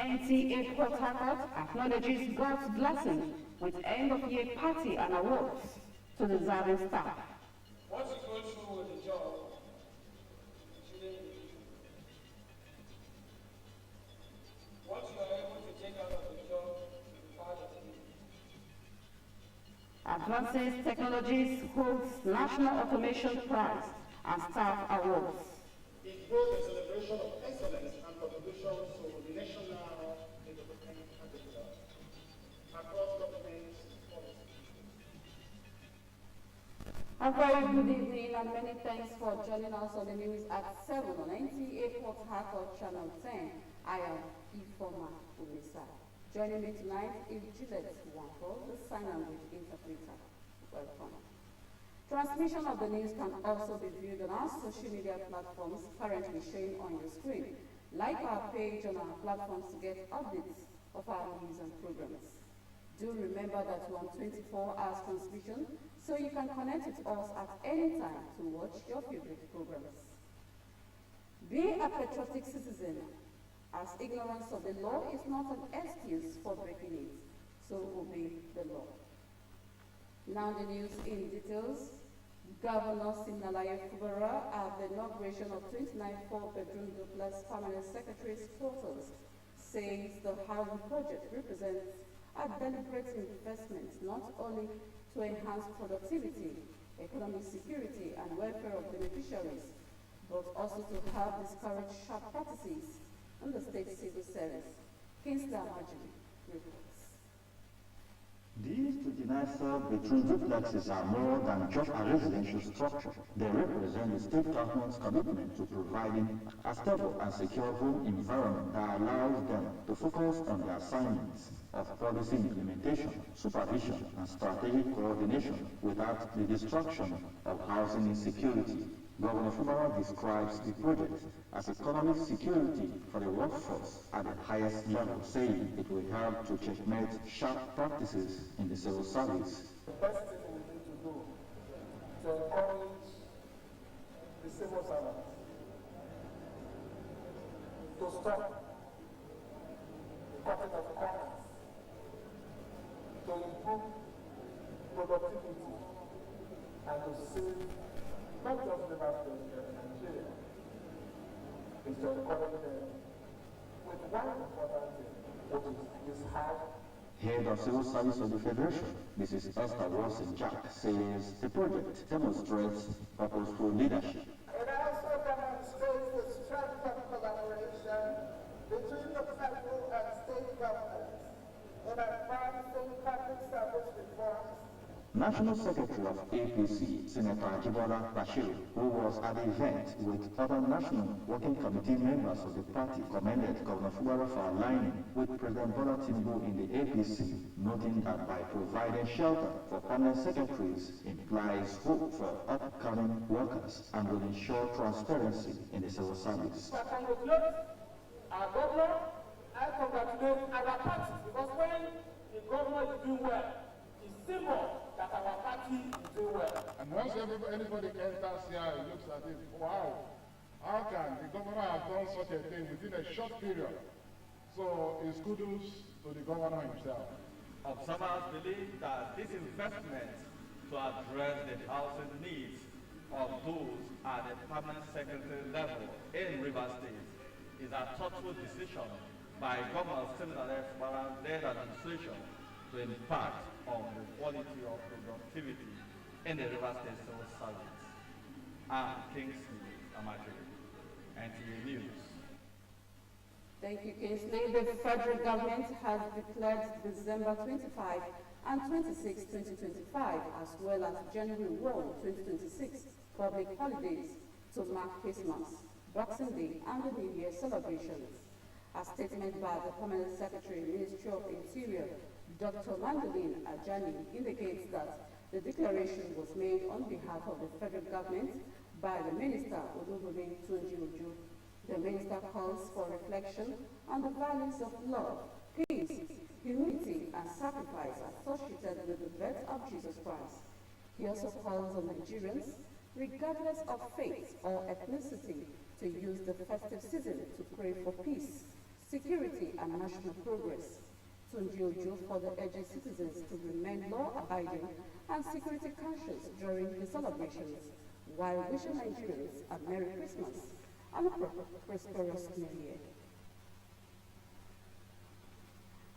NTA Port Harcourt acknowledges God's blessing with end-of-year party and awards to the deserving staff. What you go through with the job, what you are able to take out of the job is part of it. Advances Technologies holds National Automation Prize and Staff Awards. It's both a celebration of excellence and contribution to national development across government policy. A very good evening and many thanks for joining us on the news at 7 on NTA Port Harcourt Channel 10. I am Ifoma Umisa. Joining me tonight is Gillette Wanko, the sign language interpreter. Welcome. Transmission of the news can also be viewed on our social media platforms currently showing on your screen. Like our page on our platforms to get updates of our news and programs. Do remember that we're on 24 hours transmission, so you can connect with us at any time to watch your favorite programs. Be a patriotic citizen, as ignorance of the law is not an excuse for breaking it, so obey the law. Now the news in details. Governor Siminalayi Fubara at the inauguration of 29 four-bedroom duplex permanent secretary's quarters says the housing project represents a deliberate investment not only to enhance productivity, economic security and welfare of beneficiaries, but also to help discourage sharp practices in the state civil service. Kingsley Amajiri reports. These 29 bedroom duplexes are more than just a residential structure. They represent the state government's commitment to providing a stable and secure home environment that allows them to focus on their assignments of policy implementation, supervision, and strategic coordination without the destruction of housing insecurity. Governor Fubara describes the project as economic security for the workforce at the highest level, saying it will help to checkmate sharp practices in the civil service. The best thing we need to do to encourage the civil servants to stop the cutting of corners, to improve productivity, and to save not just River State and Nigeria, is to encourage them with one important thing, which is how. Head of Civil Service of the Federation, Mrs. Esther Wilson Jack, says the project demonstrates purposeful leadership. It also demonstrates the strength of collaboration between the federal and state governments in advancing public service reforms. National Secretary of APC, Senator Ajibola Bashir, who was at the event with other National Working Committee members of the party, commended Governor Fubara for aligning with President Bola Tinubu in the APC, noting that by providing shelter for permanent secretaries implies hope for upcoming workers and will ensure transparency in the civil service. I congratulate our governor, I congratulate our party, because when the governor is doing well, it's symbol that our party is doing well. And once anybody enters here and looks at it, wow, how can the governor have done such a thing within a short period? So it's kudos to the governor himself. Observers believe that this investment to address the housing needs of those at the permanent secretary level in Rivers State is a thoughtful decision by Governor Siminalayi Fubara-led administration to impact on the quality of productivity in the Rivers State civil service. I'm Kingsley Amajiri, NTA News. Thank you, Kingsley. The federal government has declared December 25 and 26, 2025, as well as January 1, 2026, public holidays to mark Christmas, Boxing Day, and the New Year celebrations. A statement by the Permanent Secretary, Ministry of Interior, Dr. Mandolin Ajani, indicates that the declaration was made on behalf of the federal government by the Minister, Olubunmi Tunji-Ojo. The Minister calls for reflection on the values of love, peace, humility, and sacrifice associated with the birth of Jesus Christ. He also calls on Nigerians, regardless of faith or ethnicity, to use the festive season to pray for peace, security and national progress. Tunji Ojo further urges citizens to remain law-abiding and security conscious during the celebrations, while wishing Nigerians a Merry Christmas and a prosperous New Year.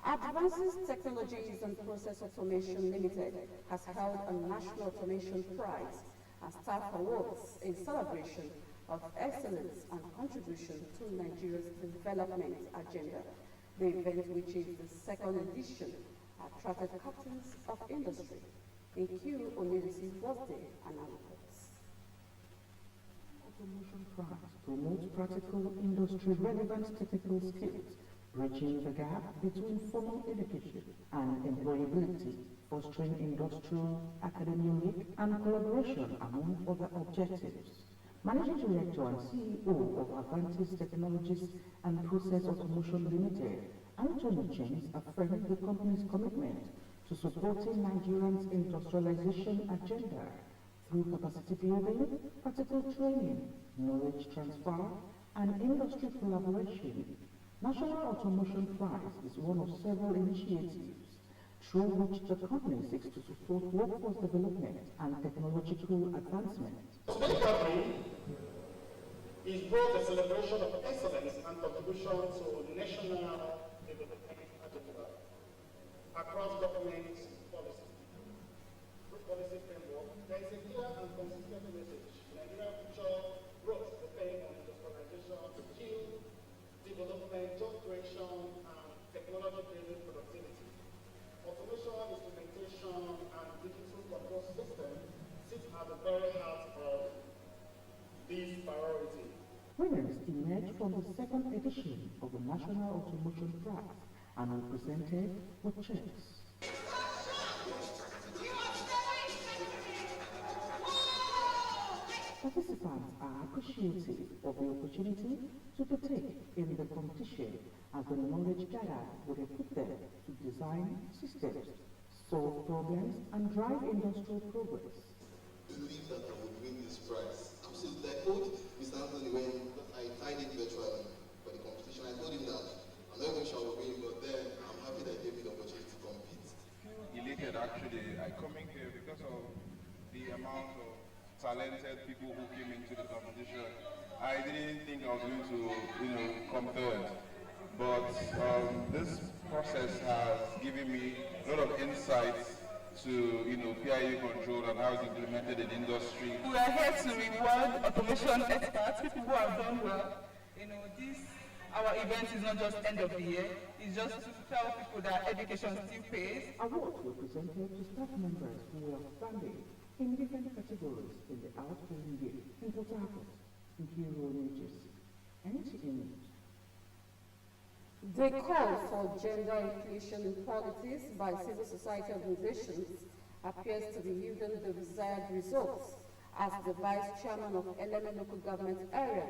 Advances Technologies and Process Automation Limited has held a National Automation Prize and Staff Awards in celebration of excellence and contribution to Nigeria's development agenda. The event, which is the second edition, attracted captains of industry. AQ Onirisi's birthday and reports. Automation Prize promotes practical industry-relevant technical skills, bridging the gap between formal education and employability, fostering industrial, academic, and collaboration among other objectives. Managing Director and CEO of Advances Technologies and Process Automation Limited, Anthony James, affirmed the company's commitment to supporting Nigeria's industrialization agenda through capacity building, practical training, knowledge transfer, and industry collaboration. National Automation Prize is one of several initiatives through which the company seeks to support workforce development and technological advancement. Is both a celebration of excellence and contribution to national development agenda across government policy framework. There is a clear and consistent message. Nigeria future growth depends on industrialization, skill development, job creation, and technology-driven productivity. Automation, instrumentation, and digital control system sit at the very heart of this priority. Winners emerged from the second edition of the National Automation Prize and were presented with checks. Participants are appreciative of the opportunity to partake in the competition, as the knowledge gathered would equip them to design systems, solve problems, and drive industrial progress. Believe that I would win this prize. Absolutely. I told Mr. Anthony when I tied it virtually for the competition, I told him that I'm not even sure I will win, but then I'm happy that he gave me the opportunity to compete. Elated actually. I coming here because of the amount of talented people who came into the competition. I didn't think I was going to, come third. But this process has given me a lot of insights to, PIU control and how it's implemented in industry. We are here to reward automation experts, people who have done well. Our event is not just end of the year, it's just to tell people that education still pays. Awards were presented to staff members who were outstanding in different categories in the outgoing year in Port Harcourt, in Kiro, New Jersey, NTA News. The call for gender inclusion in politics by civil society organizations appears to be yielding the desired results, as the Vice Chairman of Eleme Local Government Area,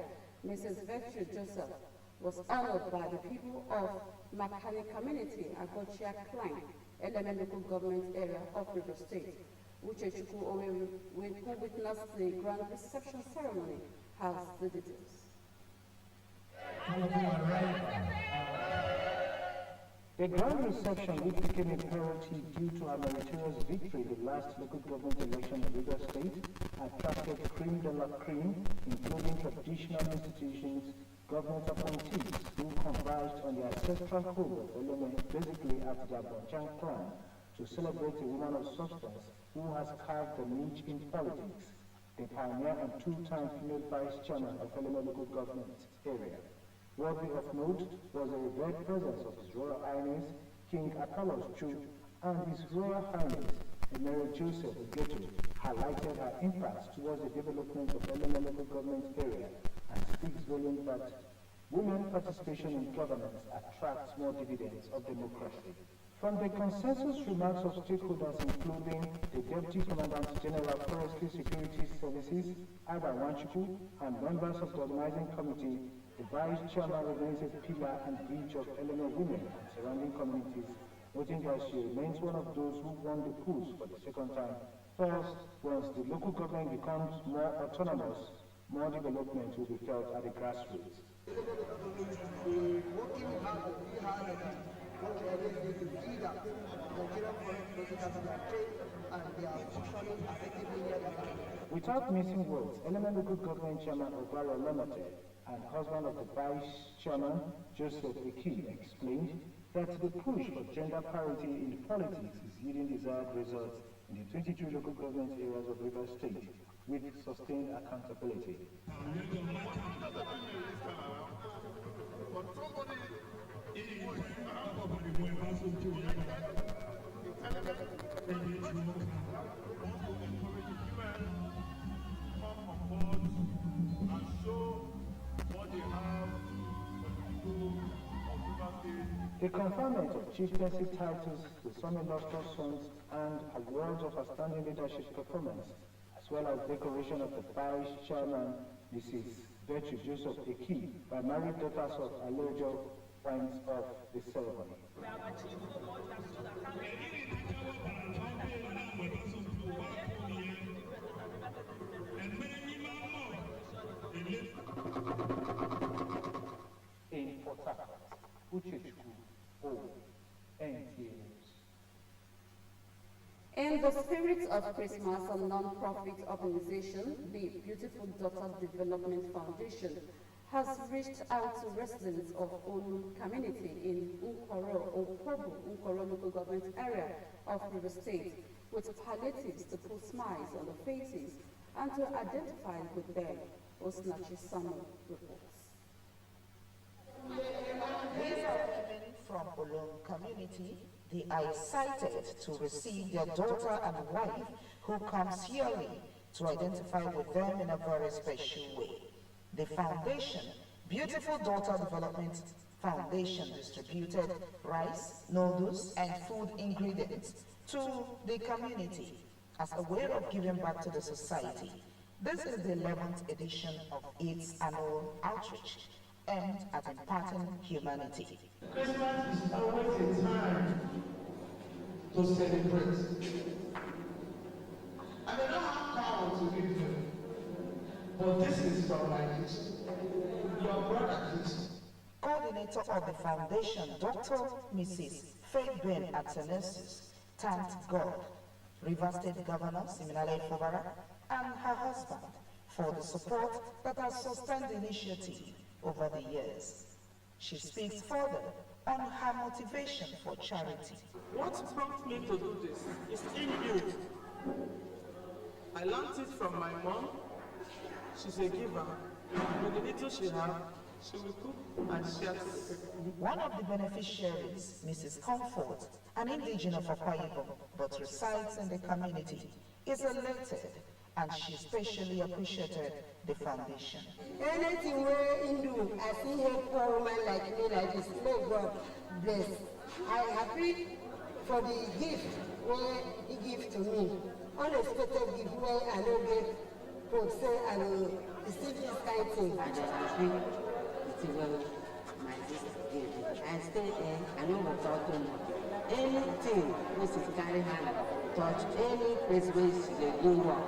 Mrs. Virtue Joseph, was honored by the people of Makani Community, Agochia Klein, Eleme Local Government Area of River State. Uchechukwu Oweru, who witnessed the grand reception ceremony, has the details. The grand reception, which became imperative due to our meritorious victory in the last local government election in River State, attracted cream de la cream, including traditional institutions, government appointees who converged on the ancestral home of Eleme, basically at the Abonchan clan, to celebrate a woman of substance who has carved a niche in politics, the pioneer and two-time female vice chairman of Eleme Local Government Area. Worthy of note was the revered presence of His Royal Highness King Apollos Chu and His Royal Highness Emir Joseph Geto highlighted her impact towards the development of Eleme Local Government Area and speaks volumes that women participation in governance attracts more dividends of democracy. From the consensus remarks of stakeholders, including the Deputy Commandant General Forestry Security Services, Ada Wanchuku, and members of the organizing committee, the Vice Chairman remains a pillar and bridge of Eleme women and surrounding communities, noting that she remains one of those who won the polls for the second time. First, once the local government becomes more autonomous, more development will be felt at the grassroots. Without missing words, Element Local Government Chairman Obara Lamate and husband of the Vice Chairman, Joseph Eki, explained that the push for gender parity in politics is yielding desired results in the 22 local government areas of Rivers State, with sustained accountability. The conferment of chieftaincy titles to some illustrious sons and awards of outstanding leadership performance, as well as decoration of the Vice Chairman, Mrs. Virtue Joseph Eki, by married daughters of Alejo, points of the ceremony. In Port Harcourt, Uchechukwu, NTA News. In the spirit of Christmas, a non-profit organization, the Beautiful Daughter Development Foundation, has reached out to residents of Onu community in Nkoro local government area of River State with palliatives to put smiles on their faces and to identify with them. Osinachi Samuel reports. These are women from Olong community. They are excited to receive their daughter and wife who comes yearly to identify with them in a very special way. The foundation, Beautiful Daughter Development Foundation, distributed rice, noodles, and food ingredients to the community as a way of giving back to the society. This is the 11th edition of its annual outreach, aimed at imparting humanity. Christmas is always a time to celebrate. I may not have power to give them, but this is from my history. Your brother Christ. Coordinator of the foundation, Dr. Mrs. Faith Ben Atenesis, thanked God, River State Governor Siminalayi Fubara, and her husband for the support that has sustained the initiative over the years. She speaks further on her motivation for charity. What prompted me to do this is inbuilt. I learned it from my mom. She's a giver. With the little she has, she will cook and share to the people. One of the beneficiaries, Mrs. Comfort, an indigene of Akwa Ibom, but resides in the community, is elated, and she especially appreciated the foundation. Anything where in do, I see a poor woman like me like this, may God bless. I am happy for the gift where he gives to me. Unexpected gift where I don't get for say and receive this kind of thing. I just happy it's well my sister gave it. I stay there, I know what's out to me. Anything which is carry hand, touch any place where she do work.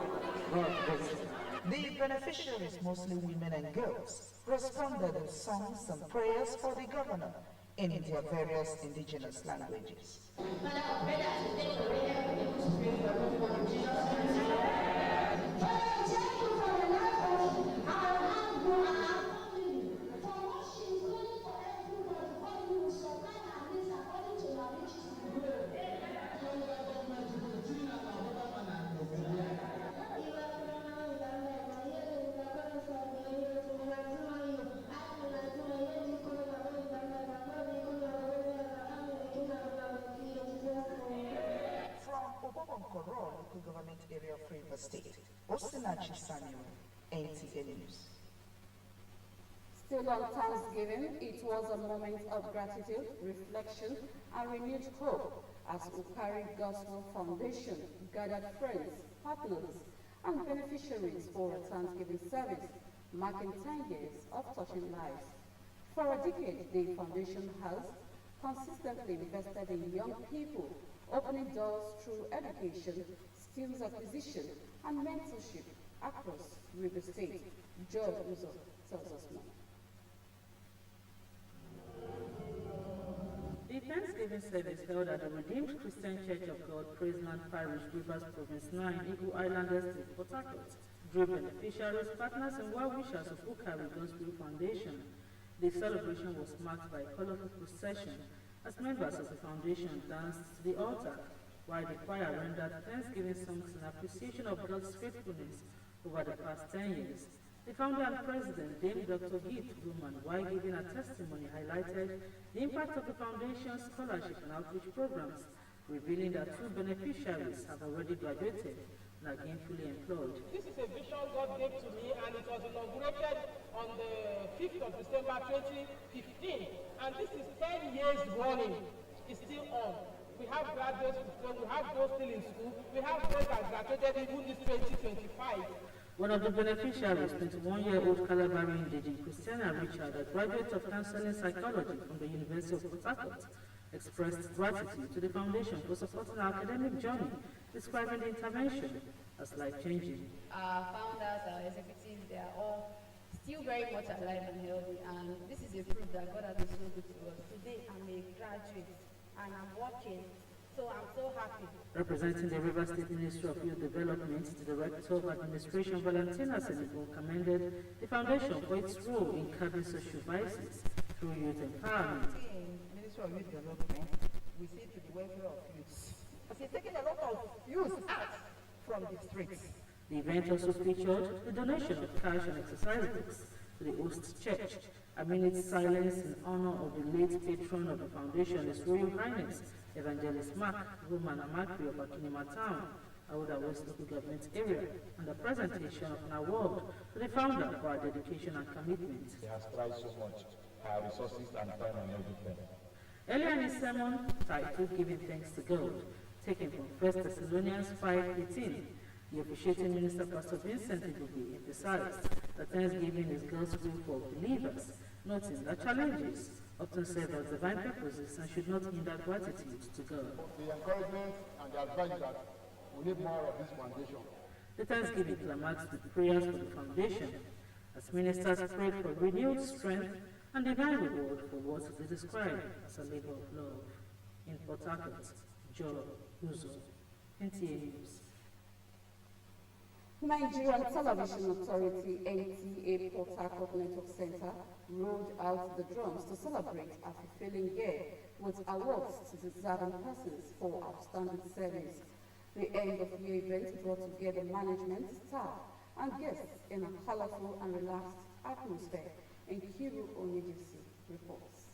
The beneficiaries, mostly women and girls, responded in songs and prayers for the governor in their various indigenous languages. Local government area of River State. Osinachi Samuel, NTA News. Still on Thanksgiving, it was a moment of gratitude, reflection, and renewed hope as Ukari Gospel Foundation gathered friends, partners, and beneficiaries for a Thanksgiving service, marking 10 years of touching lives. For a decade, the foundation has consistently invested in young people, opening doors through education, skills acquisition, and mentorship across River State. George Uzo tells us more. The Thanksgiving service held at the Redeemed Christian Church of God, Praiseland Parish, Rivers Province 9, Eagle Island Estate, Port Harcourt, drew beneficiaries, partners, and well-wishers of Ukari Gospel Foundation. The celebration was marked by a colorful procession as members of the foundation danced to the altar, while the choir rendered Thanksgiving songs in appreciation of God's faithfulness over the past 10 years. The founder and president, Dame Dr. Gift Roman, while giving a testimony, highlighted the impact of the foundation's scholarship and outreach programs, revealing that 2 beneficiaries have already graduated and are gainfully employed. This is a vision God gave to me, and it was inaugurated on the 5th of December 2015, and this is 10 years running. It's still on. We have graduates, we have those still in school, we have those that graduated even this 2025. One of the beneficiaries, 21-year-old Calabarian Deji Christiana Richard, a graduate of counseling psychology from the University of Port Harcourt, expressed gratitude to the foundation for supporting our academic journey, describing the intervention as life-changing. Our founders, our executives, they are all still very much alive and healthy, and this is a proof that God has been so good to us. Today, I'm a graduate, and I'm working. So I'm so happy. Representing the River State Ministry of Youth Development, the Director of Administration, Valentina Senegal, commended the foundation for its role in curbing social vices through youth empowerment. In Ministry of Youth Development, we see to the welfare of youths. It's taking a lot of youth out from the streets. The event also featured the donation of cash and exercise books to the host church. A minute's silence in honor of the late patron of the foundation, His Royal Highness Evangelist Mark Roman Amakri of Akinima Town, Aouda West Local Government Area, and the presentation of an award to the founder for our dedication and commitment. He has tried so much, our resources and time and everything. Earlier in his sermon, titled Giving Thanks to God, taken from 1 Thessalonians 5:18, the officiating minister, Pastor Vincent Ibubi, emphasized that Thanksgiving is God's will for believers, noting that challenges often serve as divine purposes and should not hinder gratitude to God. The encouragement and the advice that we need more of this foundation. The Thanksgiving climaxed with prayers for the foundation, as ministers prayed for renewed strength and divine reward for what they described as a labor of love. In Port Harcourt, Joe Uzo, NTA News. Nigerian Television Authority NTA Port Harcourt Network Center rolled out the drums to celebrate a fulfilling year with awards to deserving persons for outstanding service. The end-of-year event brought together management, staff, and guests in a colorful and relaxed atmosphere. Nkiru Onyedisi reports.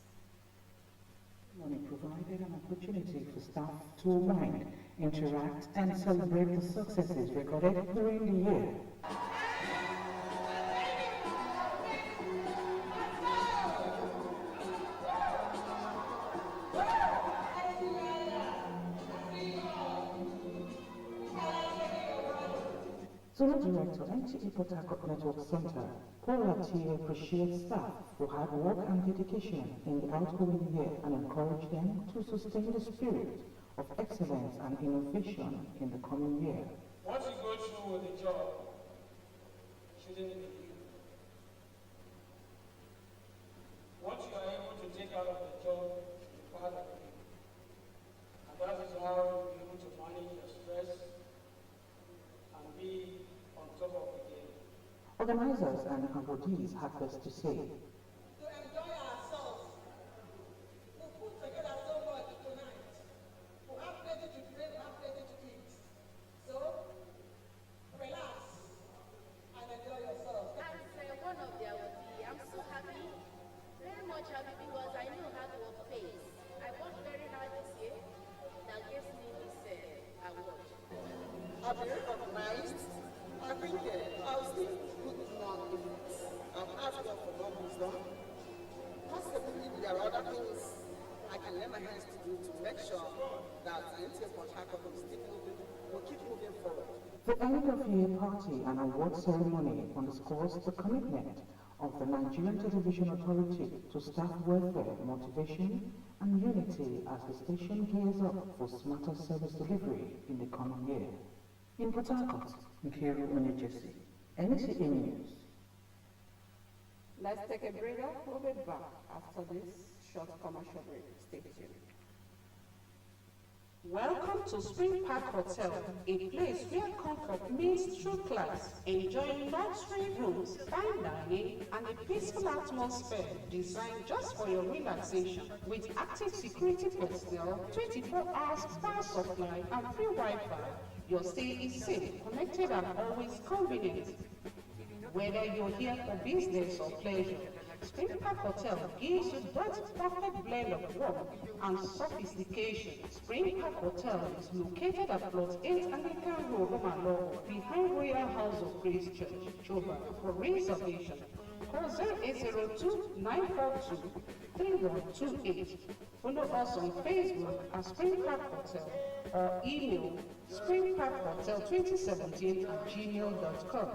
Money provided an opportunity for staff to unwind, interact, and celebrate the successes recorded during the year. Zone Director, NTA Port Harcourt Network Center, Paul Atiye appreciates staff for hard work and dedication in the outgoing year and encourage them to sustain the spirit of excellence and innovation in the coming year. Once you go through with the job, shouldn't it be you? What you are able to take out of the job is part of you. And that is how you're able to manage your stress and be on top of the game. Organizers and awardees had this to say. To enjoy ourselves. We put together so much tonight. We have plenty to drink, we have plenty to eat. So, relax and enjoy yourself. As one of the awardees, I'm so happy, very much happy, because I know hard work pays. I worked very hard this year. That gives me this award. I've been recognized. I think I'll still put more in it. I've asked God for more wisdom. Possibly there are other things I can lend my hands to do to make sure that NTA Port Harcourt will keep moving forward. The end-of-year party and award ceremony underscores the commitment of the Nigerian Television Authority to staff welfare, motivation, and unity as the station gears up for smarter service delivery in the coming year. In Port Harcourt, Nkiru Onyedisi, NTA News. Let's take a breather. We'll be back after this short commercial break. Stay tuned. Welcome to Spring Park Hotel, a place where comfort meets true class, enjoying luxury rooms, fine dining, and a peaceful atmosphere designed just for your relaxation. With active security personnel, 24 hours power supply, and free Wi-Fi, your stay is safe, connected, and always convenient. Whether you're here for business or pleasure, Spring Park Hotel gives you that perfect blend of warmth and sophistication. Spring Park Hotel is located at Plot 8 Anglican Road, Romalo, behind Royal House of Grace Church, Choba. For reservation, call 0802-942-3128. Follow us on Facebook at Spring Park Hotel or email springparkhotel2017@gmail.com.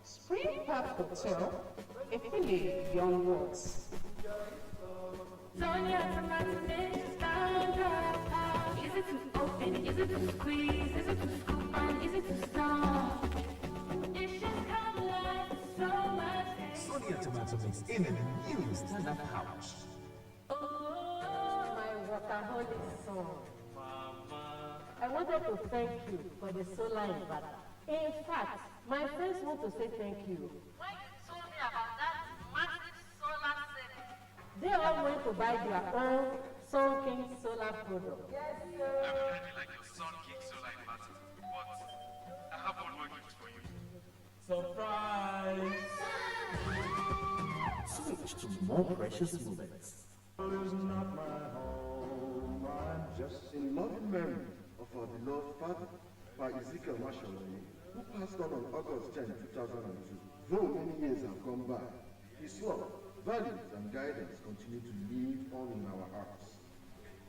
Spring Park Hotel, a feeling beyond words. Sonia, is it too open? Is it too squeeze? Is it too scoop and is it too strong? It's just come like so much. Sonia Tomato Mix in a new stand-up pouch. My workaholic son. I wanted to thank you for the solar inverter. In fact, my friends want to say thank you. When you told me about that massive solar set, They all went to buy their own Sun King solar product. Yes, I really like your Sun King solar inverter, but I have one more gift for you. Surprise! Switch to more precious moments. Is not my home, I'm just in loving memory of our beloved father, by Ezekiel Mashalawi, who passed on August 10, 2002. Though many years have gone by, his love, values, and guidance continue to live on in our hearts.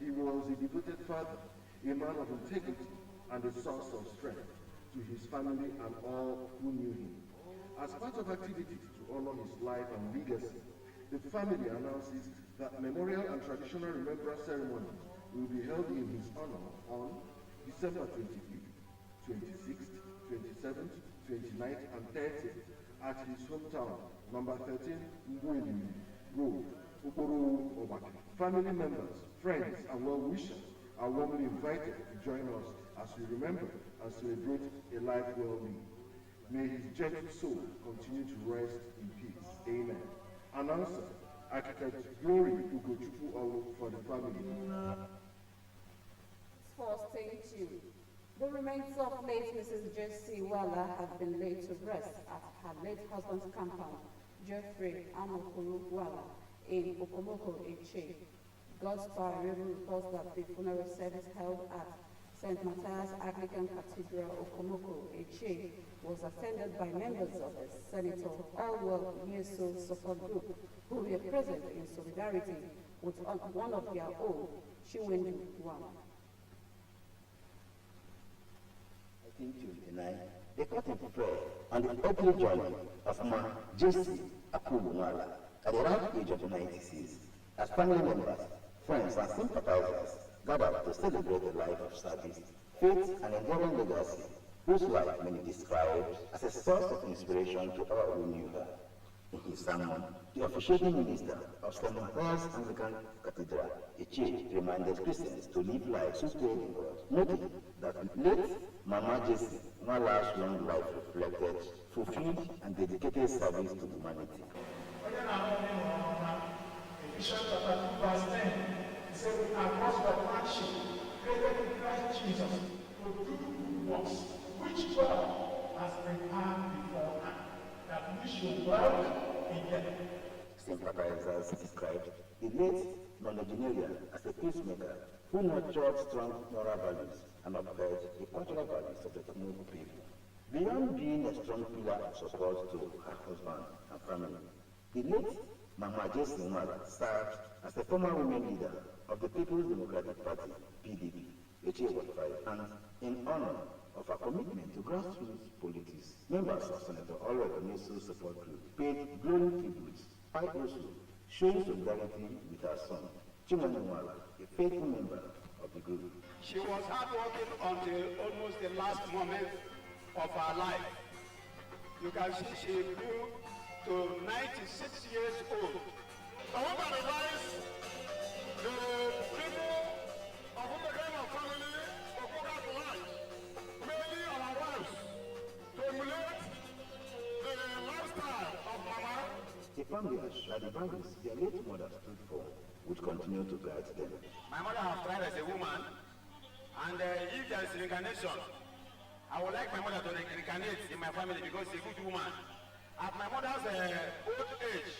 He was a devoted father, a man of integrity, and a source of strength to his family and all who knew him. As part of activities to honor his life and legacy, the family announces that memorial and traditional remembrance ceremonies will be held in his honor on December 25th, 26th, 27th, 29th, and 30th at his hometown, number 13, Ngweli Road, Okoro Obaka. Family members, friends, and well-wishers are warmly invited to join us as we remember and celebrate a life well lived. May his gentle soul continue to rest in peace. Amen. Announcer, Architect Glory Ugochukwu Olu for the family. For staying tuned. The remains of late Mrs. Jessie Walla have been laid to rest at her late husband's compound, Jeffrey Amokuru Walla, in Okomoko, Eche. Gospel River reports that the funeral service held at St. Matthias Anglican Cathedral, Okomoko, Eche, was attended by members of the Senator Allwell Yeso support group, who were present in solidarity with one of their own, Chiwendu Walla. Tonight, they cut into prayer on the earthly journey of Ma Jessie Akubu Nwala at the ripe age of 96, as family members, friends, and sympathizers gathered to celebrate a life of service, faith, and enduring legacy, whose life many described as a source of inspiration to all who knew her. In his sermon, the officiating minister of St. Matthias Anglican Cathedral, Eche, reminded Christians to live lives rooted in God, noting that late Mama Jessie Nwala's long life reflected fulfilled and dedicated service to humanity. Ephesians chapter 2, verse 10, it says, "We are God's workmanship, created in Christ Jesus, to do good works, which God has prepared beforehand, that we should walk in them." Sympathizers described the late nonagenarian as a peacemaker who nurtured strong moral values and upheld the cultural values of the Tomogo people. Beyond being a strong pillar of support to her husband and family, the late Mama Jessie Nwala served as the former women leader of the People's Democratic Party, PDP, Eche Ward 5, and in honor of her commitment to grassroots politics, members of Senator Allwell Yeso support group paid glowing tributes, by also showing solidarity with her son, Chiwendu Nwala, a faithful member of the group. She was hardworking until almost the last moment of her life. You can see she grew to 96 years old. I want to advise the people of Umekano family of Oga's life, mainly our wives, to emulate the lifestyle of Mama. The family has shared the values their late mother stood for, which continue to guide them. My mother has tried as a woman, and if there is reincarnation, I would like my mother to reincarnate in my family because she's a good woman. At my mother's old age,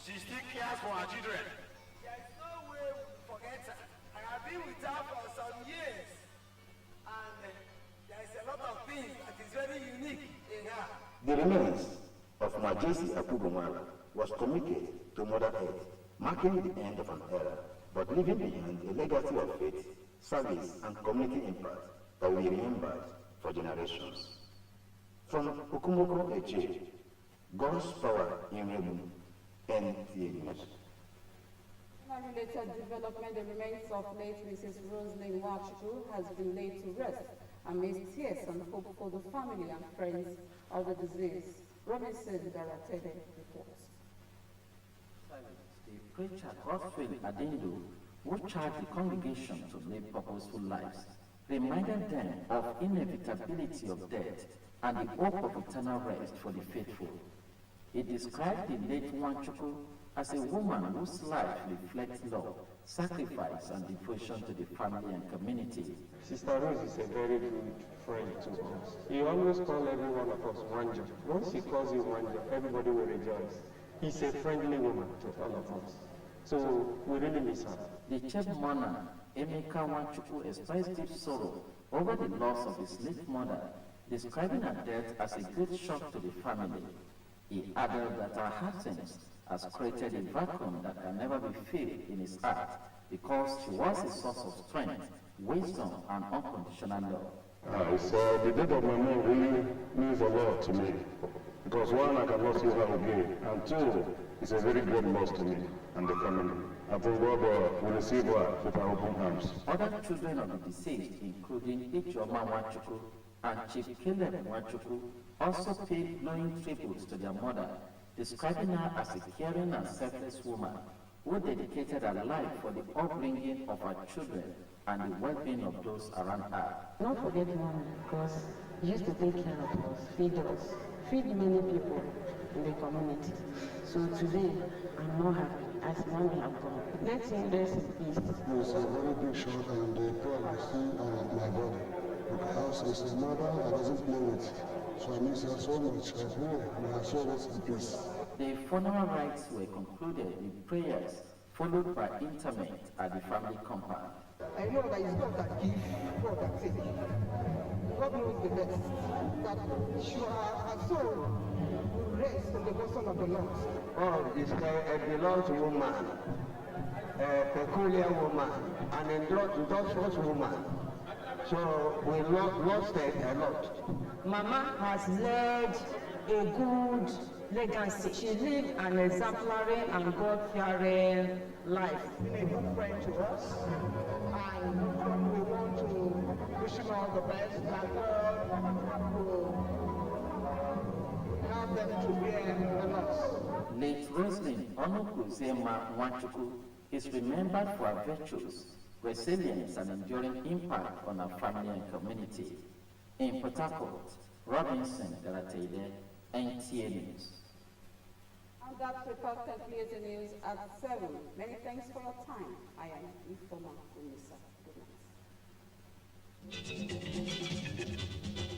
she still cares for her children. There is no way we forget her. I have been with her for some years, and there is a lot of things that is very unique in her. The remains of Majesi Apugumala was committed to Mother Earth, marking the end of an era, but leaving behind a legacy of faith, service, and community impact that will be remembered for generations. From Okumoko Eche, God's power in Rebu, NTA News. Related development, the remains of late Mrs. Rosalind Wachuku has been laid to rest amidst tears and hope for the family and friends of the deceased. Robinson Garatede reports. The preacher Godfrey Adendo, who charged the congregation to live purposeful lives, reminded them of inevitability of death and the hope of eternal rest for the faithful. He described the late Nwachukwu as a woman whose life reflects love, sacrifice, and devotion to the family and community. Sister Rose is a very good friend to us. He always calls every one of us Wanja. Once he calls you Wanja, everybody will rejoice. He's a friendly woman to all of us. So we really miss her. The chief mourner, Emeka Nwachukwu, expressed deep sorrow over the loss of his late mother, describing her death as a great shock to the family. He added that her absence has created a vacuum that can never be filled in his heart because she was a source of strength, wisdom, and unconditional love. So the death of my mom really means a lot to me because one, I cannot see her again, and two, it's a very great loss to me and the family. I think God will receive her with our open arms. Other children of the deceased, including Ichoma Nwachukwu and Chief Caleb Nwachukwu, also paid glowing tributes to their mother, describing her as a caring and selfless woman who dedicated her life for the upbringing of her children and the well-being of those around her. Don't forget Mama, because he used to take care of us, feed many people in the community. So today, I'm not happy as Mommy have gone. Let him rest in peace. It's a very big shock and the pain I see on my body. Because it's a mother that doesn't play with. So I miss her so much. I pray may her soul rest in peace. The funeral rites were concluded with prayers, followed by interment at the family compound. I know that it's God that gives, God that takes. God knows the best. That her soul will rest in the bosom of the Lord. God is a beloved woman, a peculiar woman, an industrious woman. So we lost it a lot. Mama has led a good legacy. She lived an exemplary and God-fearing life. She's been a good friend to us, and we want to wish him all the best. That God will help them to bear the loss. Late Rosalind Onukuzema Nwachukwu is remembered for her virtues, resilience, and enduring impact on our family and community. In Port Harcourt, Robinson Garatede, NTA News. And that report concludes the news at 7. Many thanks for your time. I am Ifoma Umisa. Good night.